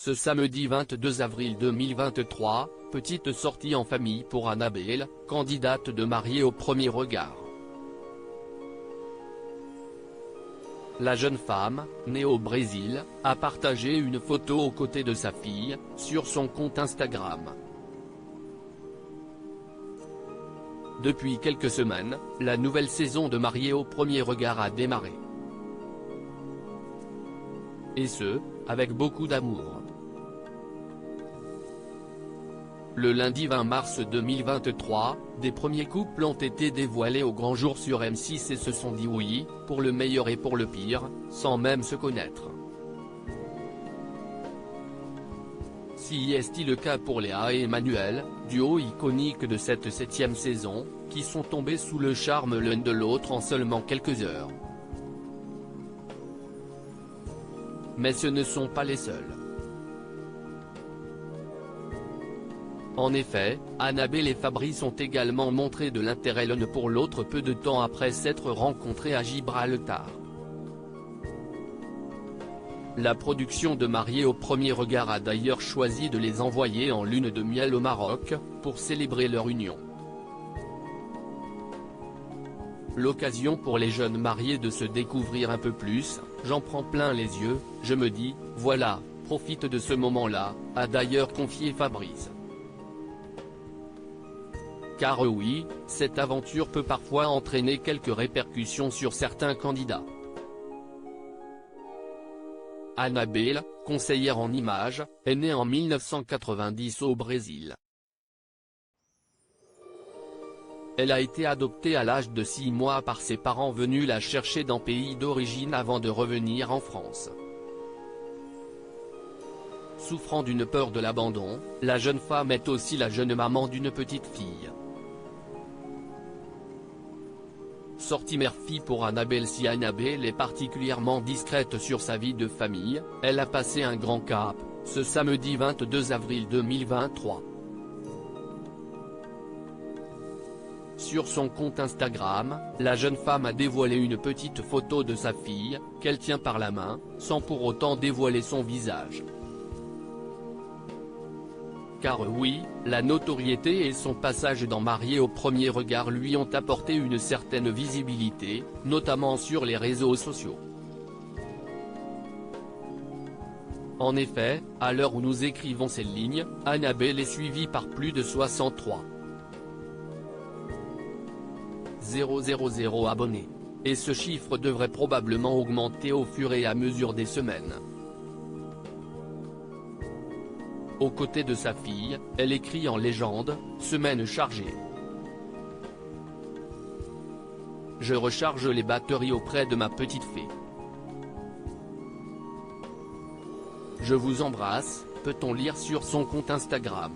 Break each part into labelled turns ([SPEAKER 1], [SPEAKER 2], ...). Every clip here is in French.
[SPEAKER 1] Ce samedi 22 avril 2023, petite sortie en famille pour Annabelle, candidate de mariée au premier regard. La jeune femme, née au Brésil, a partagé une photo aux côtés de sa fille, sur son compte Instagram. Depuis quelques semaines, la nouvelle saison de Mariés au premier regard a démarré. Et ce, avec beaucoup d'amour. Le lundi 20 mars 2023, des premiers couples ont été dévoilés au grand jour sur M6 et se sont dit oui, pour le meilleur et pour le pire, sans même se connaître. Si est-il le cas pour Léa et Emmanuel, duo iconique de cette 7e saison, qui sont tombés sous le charme l'un de l'autre en seulement quelques heures. Mais ce ne sont pas les seuls. En effet, Annabelle et Fabrice ont également montré de l'intérêt l'un pour l'autre peu de temps après s'être rencontrés à Gibraltar. La production de Mariés au premier regard a d'ailleurs choisi de les envoyer en lune de miel au Maroc, pour célébrer leur union. L'occasion pour les jeunes mariés de se découvrir un peu plus, j'en prends plein les yeux, je me dis, voilà, profite de ce moment-là, a d'ailleurs confié Fabrice. Car oui, cette aventure peut parfois entraîner quelques répercussions sur certains candidats. Annabelle, conseillère en images, est née en 1990 au Brésil. Elle a été adoptée à l'âge de 6 mois par ses parents venus la chercher dans pays d'origine avant de revenir en France. Souffrant d'une peur de l'abandon, la jeune femme est aussi la jeune maman d'une petite fille. Sortie mère-fille pour Annabelle. Si Annabelle est particulièrement discrète sur sa vie de famille, elle a passé un grand cap, ce samedi 22 avril 2023. Sur son compte Instagram, la jeune femme a dévoilé une petite photo de sa fille, qu'elle tient par la main, sans pour autant dévoiler son visage. Car oui, la notoriété et son passage dans Mariés au premier regard lui ont apporté une certaine visibilité, notamment sur les réseaux sociaux. En effet, à l'heure où nous écrivons ces lignes, Annabelle est suivie par plus de 63 000 abonnés. Et ce chiffre devrait probablement augmenter au fur et à mesure des semaines. Aux côtés de sa fille, elle écrit en légende, « Semaine chargée. Je recharge les batteries auprès de ma petite fée. Je vous embrasse », peut-on lire sur son compte Instagram.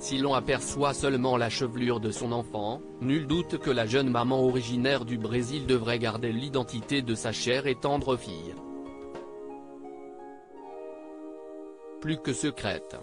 [SPEAKER 1] Si l'on aperçoit seulement la chevelure de son enfant, nul doute que la jeune maman originaire du Brésil devrait garder l'identité de sa chère et tendre fille. Plus que secrète.